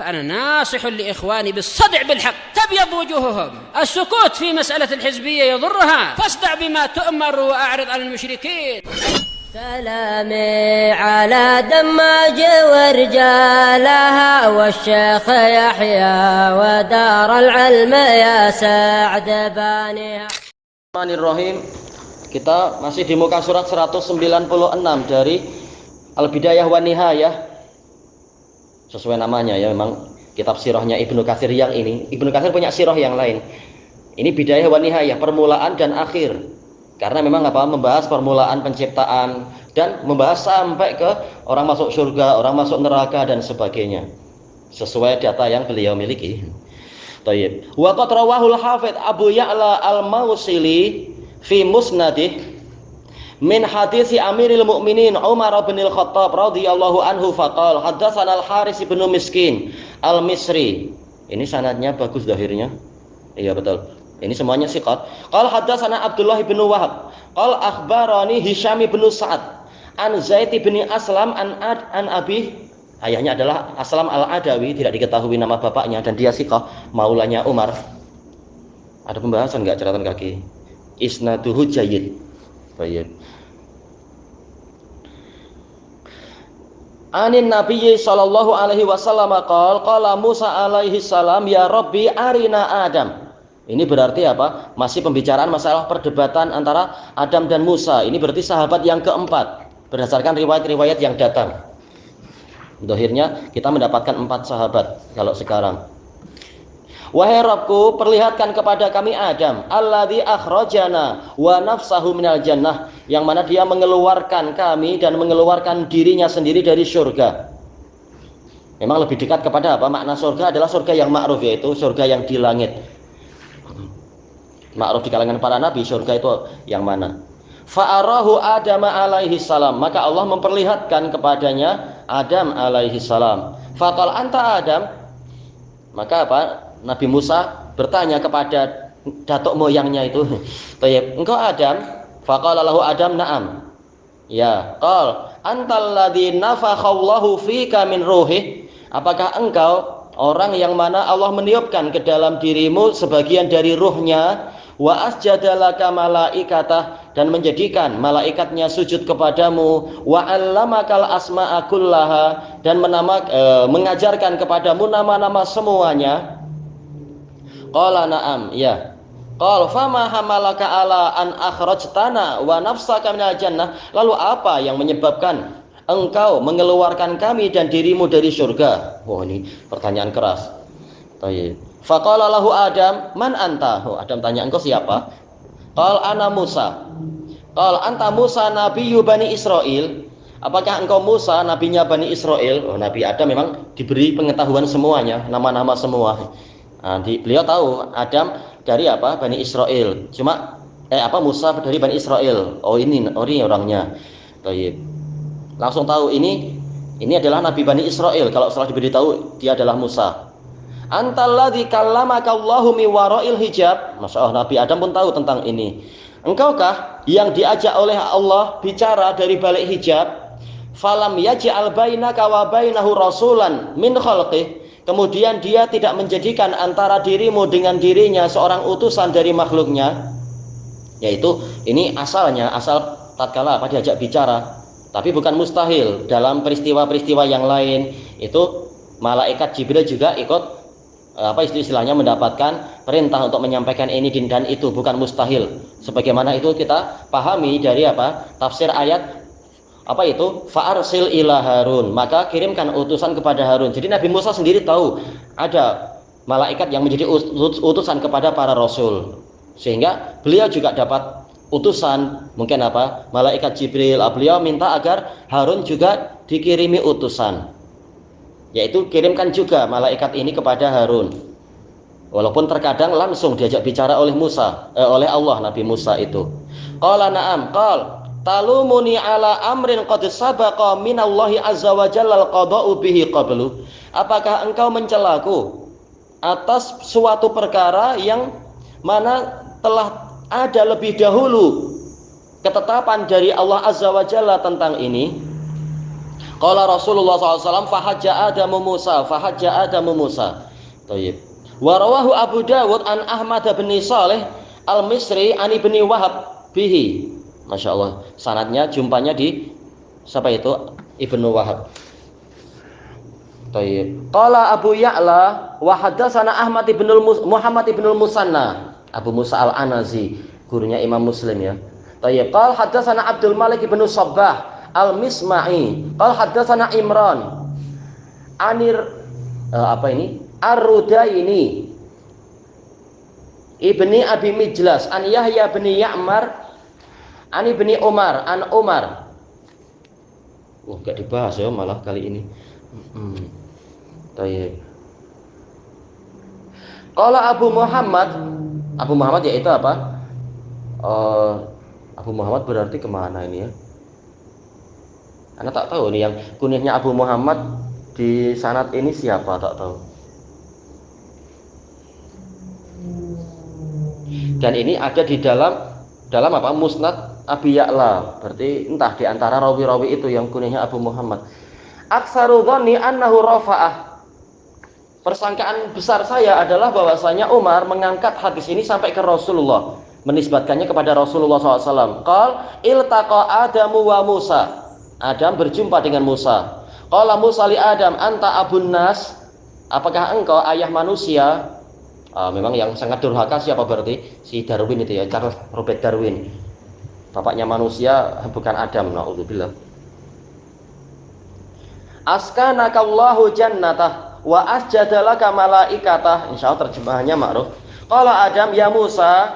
فأنا ناصح لإخواني بالصدع بالحق تبيض وجوههم. السكوت في مسألة الحزبية يضرها، فاصدع بما تؤمر وأعرض عن المشركين. سلامي على دماج ورجالها والشيخ يحيى ودار العلم يا سعد بانيها. Bismillahirrahmanirrahim. Kita masih di muka surat 196 dari Al-Bidayah wa Nihayah. Sesuai namanya ya, memang kitab sirahnya Ibnu Katsir yang ini. Ibnu Katsir punya sirah yang lain. Ini Bidayah wa Nihayah, permulaan dan akhir. Karena memang membahas permulaan penciptaan dan membahas sampai ke orang masuk surga, orang masuk neraka dan sebagainya. Sesuai data yang beliau miliki. Tayyib. Wa qad rawahul Hafidz Abu Ya'la Al-Mausili fi Musnadih min hadits Amiril Mukminin Umar bin Al-Khattab radhiyallahu anhu faqala haddatsana Al-Haris bin Miskin Al-Misri. Ini sanadnya bagus zahirnya. Iya betul. Ini semuanya siqat. Qala haddatsana Abdullah bin Wahab qala akhbarani Hisham bin Sa'ad an Zaid bin Aslam an Abi. Ayahnya adalah Aslam Al-Adawi, tidak diketahui nama bapaknya, dan dia siqah, maulanya Umar. Ada pembahasan enggak catatan kaki? Isnaduhu jayyid. Baik. Anin Nabiyyi sallallahu alaihi wasallam qala Musa alaihi salam ya Rabbi arina Adam. Ini berarti apa? Masih pembicaraan masalah perdebatan antara Adam dan Musa. Ini berarti sahabat yang keempat berdasarkan riwayat-riwayat yang datang. Akhirnya kita mendapatkan 4 sahabat kalau sekarang. Wahai Rabbku, perlihatkan kepada kami Adam, alladzi akhrajana wa nafsahu minal jannah, yang mana dia mengeluarkan kami dan mengeluarkan dirinya sendiri dari surga. Memang lebih dekat kepada apa? Makna surga adalah surga yang ma'ruf, yaitu surga yang di langit. Ma'ruf di kalangan para nabi, surga itu yang mana? Fa'arahu Adam alaihi salam, maka Allah memperlihatkan kepadanya Adam alaihi salam. Faqal anta Adam, maka apa? Nabi Musa bertanya kepada datuk moyangnya itu, "Tayyib, engkau Adam?" Faqala lahu Adam, "Na'am." Ya, qal antal ladzi nafakhallahu fika min ruhi, apakah engkau orang yang mana Allah meniupkan ke dalam dirimu sebagian dari ruhnya, wa asjadalaka malaikatah, dan menjadikan malaikatnya sujud kepadamu, wa 'allamakal asma'a kullaha, dan mengajarkan kepadamu nama-nama semuanya. Qala na'am, ya. Qal fama hamalaka ala an akhrajtana wa nafsaka minal jannah, lalu apa yang menyebabkan engkau mengeluarkan kami dan dirimu dari surga? Wah, ini pertanyaan keras. Tayyib. Faqala lahu Adam, man anta? Adam tanya, engkau siapa? Qal ana Musa. Qal anta Musa nabiyyu Bani Israil, apakah engkau Musa nabinya Bani Israil? Oh, Nabi Adam memang diberi pengetahuan semuanya, nama-nama semua. Beliau tahu Adam dari apa? Bani Israil. Cuma Musa dari Bani Israil. Oh ini orangnya. Tayyib. Langsung tahu ini adalah Nabi Bani Israil kalau setelah diberitahu dia adalah Musa. Antalladzi kallamaka Allahu mi wara'il hijab. Masyaallah, Nabi Adam pun tahu tentang ini. Engkaukah yang diajak oleh Allah bicara dari balik hijab? Falam yaj'al bainaka wa bainahu rasulan min khalqih. Kemudian dia tidak menjadikan antara dirimu dengan dirinya seorang utusan dari makhluknya. Yaitu ini asal tatkala diajak bicara. Tapi bukan mustahil dalam peristiwa-peristiwa yang lain itu malaikat Jibril juga ikut istilahnya mendapatkan perintah untuk menyampaikan ini dan itu, bukan mustahil. Sebagaimana itu kita pahami dari tafsir ayat fa'arsil ila Harun, maka kirimkan utusan kepada Harun. Jadi Nabi Musa sendiri tahu ada malaikat yang menjadi utusan kepada para rasul, sehingga beliau juga dapat utusan, mungkin malaikat Jibril. Beliau minta agar Harun juga dikirimi utusan, yaitu kirimkan juga malaikat ini kepada Harun. Walaupun terkadang langsung diajak bicara oleh oleh Allah Nabi Musa itu. Qala na'am, qal talumuni ala amrin qad sabaqa minallahi azza wa jalla al-qada'u bihi qablu. Apakah engkau mencelaku atas suatu perkara yang mana telah ada lebih dahulu ketetapan dari Allah azza wa jalla tentang ini? Qala Rasulullah SAW fahajja Adamu Musa. Tayyib. Wa rawahu Abu Dawud an Ahmad bin Saleh Al-Misri an Ibni Wahab bihi. Masya Allah. Sanadnya jumpanya di siapa itu? Ibnu Wahab. Tayyib. Qala Abu Ya'la wa haddatsana Muhammad ibnul Musanna. Abu Musa Al-Anazi, gurunya Imam Muslim ya. Tayyib. Qala haddatsana Abdul Malik ibnu Sabbah Al-Misma'i. Qala haddatsana Imran Ar-Rudaini Ibni Abi Mijlas an Yahya bin Ya'mar an Ibni Umar an Umar. Gak dibahas ya malah kali ini. Tayyib. Qala Abu Muhammad yaitu apa? Abu Muhammad berarti kemana ini ya? Anda tak tahu nih yang kunyahnya Abu Muhammad di sanad ini siapa, tak tahu. Dan ini ada di dalam apa? Musnad Abi Ya'la. Berarti entah di antara rawi-rawi itu yang kunyahnya Abu Muhammad. Aktsaru dhanni annahu rafa'ah. Persangkaan besar saya adalah bahwasanya Umar mengangkat hadis ini sampai ke Rasulullah, menisbatkannya kepada Rasulullah SAW. Qal iltaqa Adamu wa Musa. Adam berjumpa dengan Musa. Qala Musa li Adam anta abun nas. Apakah engkau ayah manusia? Memang yang sangat durhaka siapa berarti? Si Darwin itu ya, Charles Robert Darwin. Bapaknya manusia bukan Adam, naudzubillah. Askanakallahu jannatah wa asjadalaka malaikatah. Insyaallah terjemahannya ma'ruf. Qala Adam ya Musa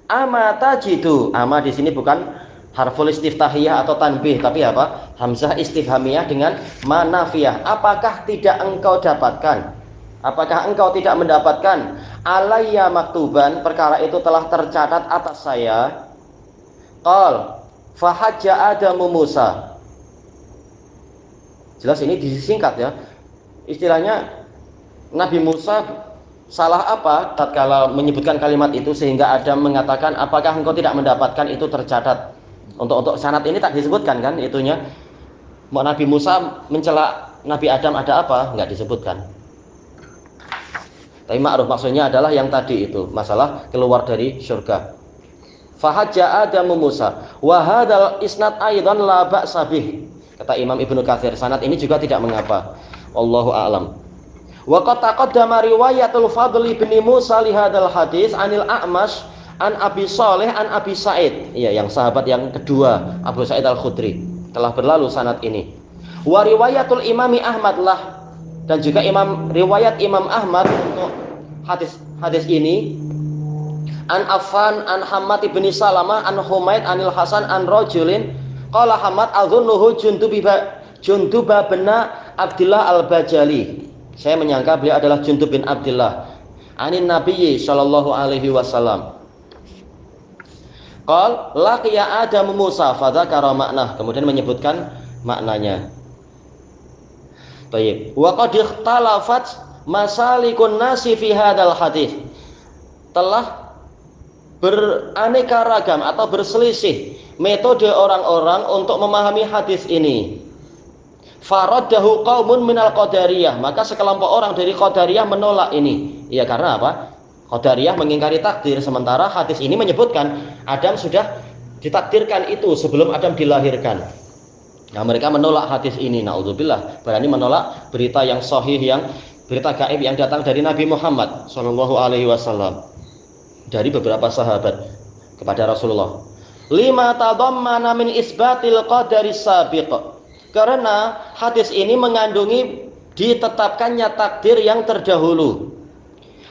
ama tajidu. Ama di sini bukan harful istiftahiyah atau tanbih, tapi apa? Hamzah istifhamiyah dengan manafiyah. Apakah tidak engkau dapatkan? Apakah engkau tidak mendapatkan alayya maktuban, perkara itu telah tercatat atas saya? Qal fahajja Adamu Musa. Jelas ini disingkat ya. Istilahnya Nabi Musa salah apa tatkala menyebutkan kalimat itu sehingga Adam mengatakan apakah engkau tidak mendapatkan itu tercatat. Untuk sanad ini tak disebutkan kan itunya. Nabi Musa mencela Nabi Adam ada apa? Enggak disebutkan. Tapi ma'ruf maksudnya adalah yang tadi itu, masalah keluar dari surga. Fahajja Adamu Musa wa hadzal isnad aidan la ba'sa bih. Kata Imam Ibnu Katsir, sanad ini juga tidak mengapa. Wallahu a'lam. Wa qad taqaddama riwayatul Fadl bin Musa li hadzal hadis anil A'mash an Abi Shalih an Abi Sa'id. Iya, yang sahabat yang kedua, Abu Sa'id Al-Khudri. Telah berlalu sanad ini. Wa riwayatul Imami Ahmad lah, dan juga riwayat Imam Ahmad untuk hadis ini an Affan an Hammad ibn Salamah an Humaid anil Hasan an rajulin qala Hammad adhunnuhu Junduba bin Abdullah al-Bajali. Saya menyangka beliau adalah Jundub bin Abdullah anin Nabi sallallahu alaihi wasallam. Qal laqiya Adamu Musa fadzakara maknah, kemudian menyebutkan maknanya. Baik, wa qad ikhtalafat masalikun nasi fi hadzal hadis. Telah beraneka ragam atau berselisih metode orang-orang untuk memahami hadis ini. Faraddahu qaumun minal qadariyah, maka sekelompok orang dari qadariyah menolak ini. Ya karena apa? Qadariyah mengingkari takdir, sementara hadis ini menyebutkan Adam sudah ditakdirkan itu sebelum Adam dilahirkan. Nah, mereka menolak hadis ini, naudzubillah, berani menolak berita yang sahih, yang berita gaib yang datang dari Nabi Muhammad sallallahu alaihi wasallam dari beberapa sahabat kepada Rasulullah. Lima tadammana min isbatil qadari sabiq. Karena hadis ini mengandungi ditetapkannya takdir yang terdahulu.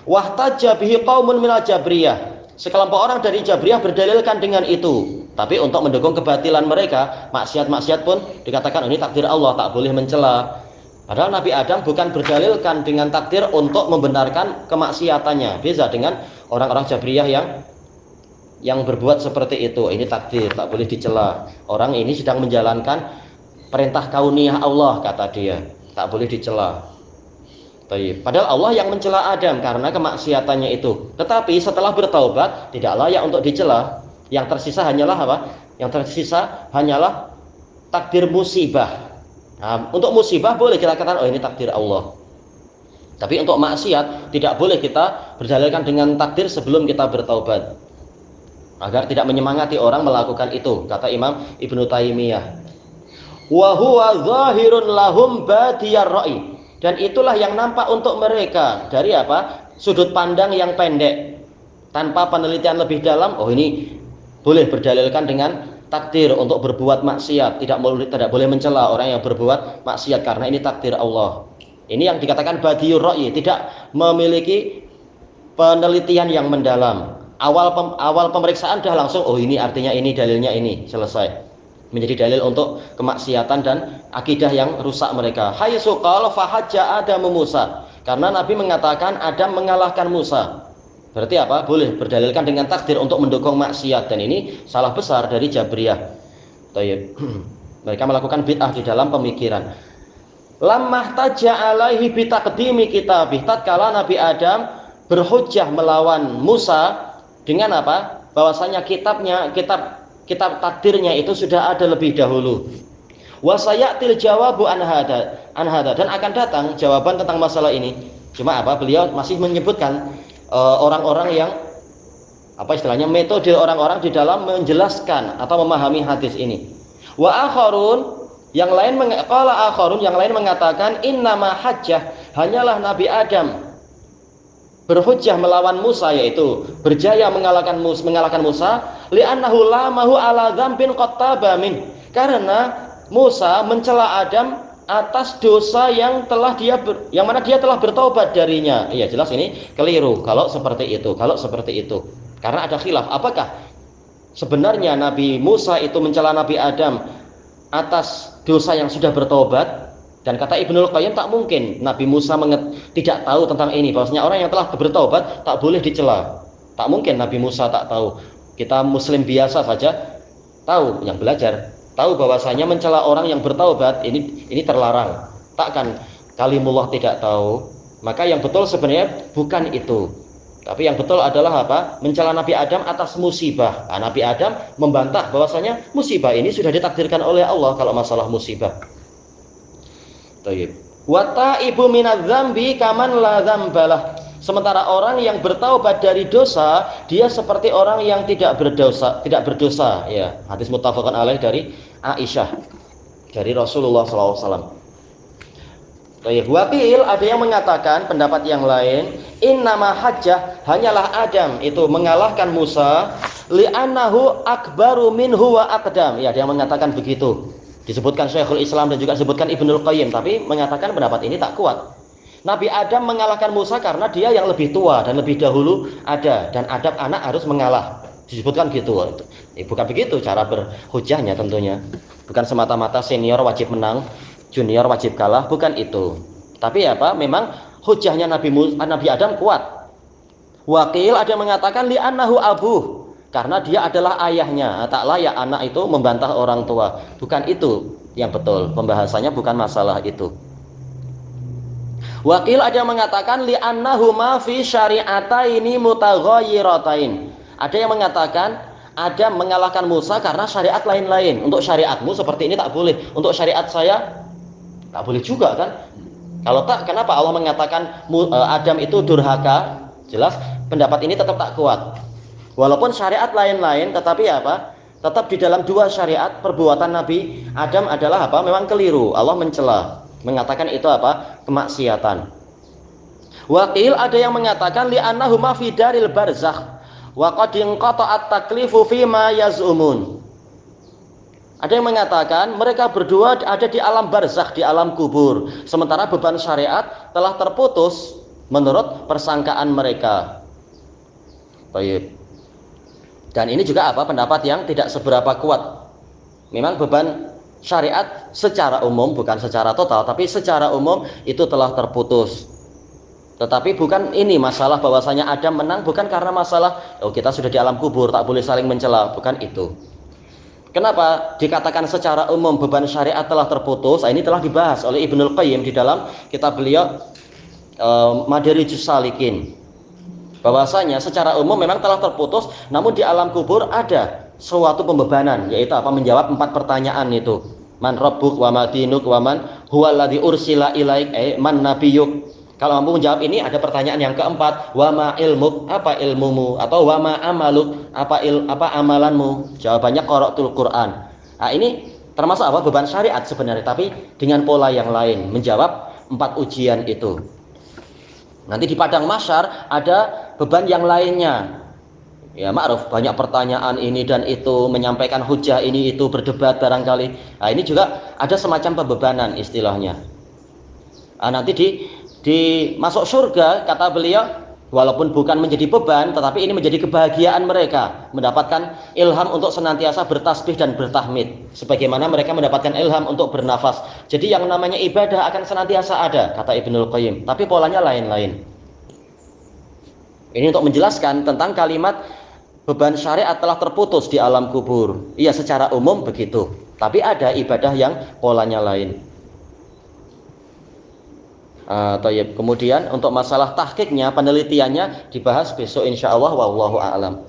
Wahtajja bihi qaumun minal jabriyah. Sekelompok orang dari Jabriyah berdalilkan dengan itu. Tapi untuk mendukung kebatilan mereka, maksiat-maksiat pun dikatakan ini takdir Allah, tak boleh mencela. Padahal Nabi Adam bukan berdalilkan dengan takdir untuk membenarkan kemaksiatannya. Beda dengan orang-orang Jabriyah yang berbuat seperti itu. Ini takdir, tak boleh dicela. Orang ini sedang menjalankan perintah kauniyah Allah, kata dia, tak boleh dicela. Padahal Allah yang mencela Adam karena kemaksiatannya itu. Tetapi setelah bertaubat tidak layak untuk dicela. Yang tersisa hanyalah apa? Yang tersisa hanyalah takdir musibah. Nah, untuk musibah boleh kita katakan oh ini takdir Allah. Tapi untuk maksiat tidak boleh kita berdalilkan dengan takdir sebelum kita bertaubat, agar tidak menyemangati orang melakukan itu, kata Imam Ibnu Taimiyah. Wa huwa zahirun lahum badiyar ra'i, dan itulah yang nampak untuk mereka dari apa? Sudut pandang yang pendek, tanpa penelitian lebih dalam. Oh ini boleh berdalilkan dengan takdir untuk berbuat maksiat, tidak boleh mencela orang yang berbuat maksiat karena ini takdir Allah. Ini yang dikatakan badiyur ra'i, tidak memiliki penelitian yang mendalam. Awal pemeriksaan dah langsung oh ini artinya ini, dalilnya ini, selesai. Menjadi dalil untuk kemaksiatan dan akidah yang rusak mereka. Haitsu qala fa hajja Adamu Musa, karena Nabi mengatakan Adam mengalahkan Musa. Berarti apa? Boleh berdalilkan dengan takdir untuk mendukung maksiat, dan ini salah besar dari Jabriyah. Tayyib. Mereka melakukan bid'ah di dalam pemikiran. Lamma taja alaihi bitaqdimi kitabih, tatkala Nabi Adam berhujjah melawan Musa dengan apa? Bahwasanya kitab takdirnya itu sudah ada lebih dahulu. Wa sayatil jawabu an hada, dan akan datang jawaban tentang masalah ini. Cuma apa? Beliau masih menyebutkan orang-orang yang apa istilahnya, metode orang-orang di dalam menjelaskan atau memahami hadis ini. Wa akharun, yang lain mengatakan innama hajjah, hanyalah Nabi Adam berhujjah melawan Musa, yaitu berjaya mengalahkan Musa li'annahu lamahu ala dzambin qattaba min, karena Musa mencela Adam atas dosa yang mana dia telah bertaubat darinya. Iya, jelas ini keliru kalau seperti itu. Karena ada khilaf, apakah sebenarnya Nabi Musa itu mencela Nabi Adam atas dosa yang sudah bertaubat? Dan kata Ibnul Qayyim, tak mungkin Nabi Musa tidak tahu tentang ini, bahwasanya orang yang telah bertaubat tak boleh dicela. Tak mungkin Nabi Musa tak tahu. Kita muslim biasa saja tahu, yang belajar tahu bahwasanya mencela orang yang bertaubat ini terlarang. Takkan kalimullah tidak tahu. Maka yang betul sebenarnya bukan itu. Tapi yang betul adalah apa? Mencela Nabi Adam atas musibah. Nah, Nabi Adam membantah bahwasanya musibah ini sudah ditakdirkan oleh Allah kalau masalah musibah. Tayyib. Wa taibu minadz-dzambi kaman la dzambalah. Sementara orang yang bertaubat dari dosa, dia seperti orang yang tidak berdosa, ya. Hadis muttafaqun alaih dari Aisyah, dari Rasulullah SAW. Tayyib. Waqil, ada yang mengatakan pendapat yang lain, innama hajjah, hanyalah Adam itu mengalahkan Musa li'annahu akbaru minhu wa aqdam. Ya, ada yang mengatakan begitu. Disebutkan Syekhul Islam dan juga disebutkan Ibnul Qayyim, tapi mengatakan pendapat ini tak kuat. Nabi Adam mengalahkan Musa karena dia yang lebih tua dan lebih dahulu ada, dan adab anak harus mengalah. Disebutkan gitu. Bukan begitu cara berhujahnya tentunya. Bukan semata-mata senior wajib menang, junior wajib kalah, bukan itu. Tapi apa? Memang hujahnya Nabi Adam kuat. Waqil, ada yang mengatakan li'annahu abuh, karena dia adalah ayahnya. Tak layak anak itu membantah orang tua. Bukan itu yang betul. Pembahasannya bukan masalah itu. Waqil, ada yang mengatakan li'annahu ma fi syari'ataini mutaghayyiratain. Ada yang mengatakan Adam mengalahkan Musa karena syariat lain-lain. Untuk syariatmu seperti ini tak boleh, untuk syariat saya tak boleh juga kan? Kalau tak, kenapa Allah mengatakan Adam itu durhaka? Jelas pendapat ini tetap tak kuat. Walaupun syariat lain-lain, tetapi apa? Tetap di dalam dua syariat, perbuatan Nabi Adam adalah apa? Memang keliru. Allah mencela, mengatakan itu apa? Kemaksiatan. Waqil, ada yang mengatakan li'annahu ma fi daril barzakh wa qad inqata'at taklifu fi ma yaz'umun. Ada yang mengatakan mereka berdua ada di alam barzakh, di alam kubur, sementara beban syariat telah terputus menurut persangkaan mereka. Baik. Dan ini juga apa? Pendapat yang tidak seberapa kuat. Memang beban syariat secara umum, bukan secara total, tapi secara umum itu telah terputus. Tetapi bukan ini masalah bahwasanya Adam menang, bukan karena masalah kita sudah di alam kubur tak boleh saling mencela, bukan itu. Kenapa dikatakan secara umum beban syariat telah terputus? Nah, ini telah dibahas oleh Ibnul Qayyim di dalam kitab beliau Madarijus Salikin. Bahwasanya secara umum memang telah terputus, namun di alam kubur ada suatu pembebanan, yaitu apa? Menjawab 4 pertanyaan itu. Man rabbuk wa ma dinuk wa man huwallazi ursila ilaik, man nabiyyuk. Kalau mampu menjawab ini, ada pertanyaan yang keempat, wa ma ilmuk, apa ilmumu, atau wa ma amaluk, apa amalanmu. Jawabannya qara'tul Quran. Nah, ini termasuk apa? Beban syariat sebenarnya, tapi dengan pola yang lain, menjawab 4 ujian itu. Nanti di padang mahsyar ada beban yang lainnya. Ya ma'ruf, banyak pertanyaan ini dan itu, menyampaikan hujah ini itu, berdebat barangkali. Nah, ini juga ada semacam pembebanan istilahnya. Nah, nanti di masuk surga, kata beliau, walaupun bukan menjadi beban, tetapi ini menjadi kebahagiaan mereka, mendapatkan ilham untuk senantiasa bertasbih dan bertahmid, sebagaimana mereka mendapatkan ilham untuk bernafas. Jadi yang namanya ibadah akan senantiasa ada, kata Ibnul Qayyim, tapi polanya lain-lain. Ini untuk menjelaskan tentang kalimat beban syariat telah terputus di alam kubur. Iya, secara umum begitu, tapi ada ibadah yang polanya lain. Kemudian untuk masalah tahqiqnya, penelitiannya dibahas besok insyaallah, wallahu a'lam.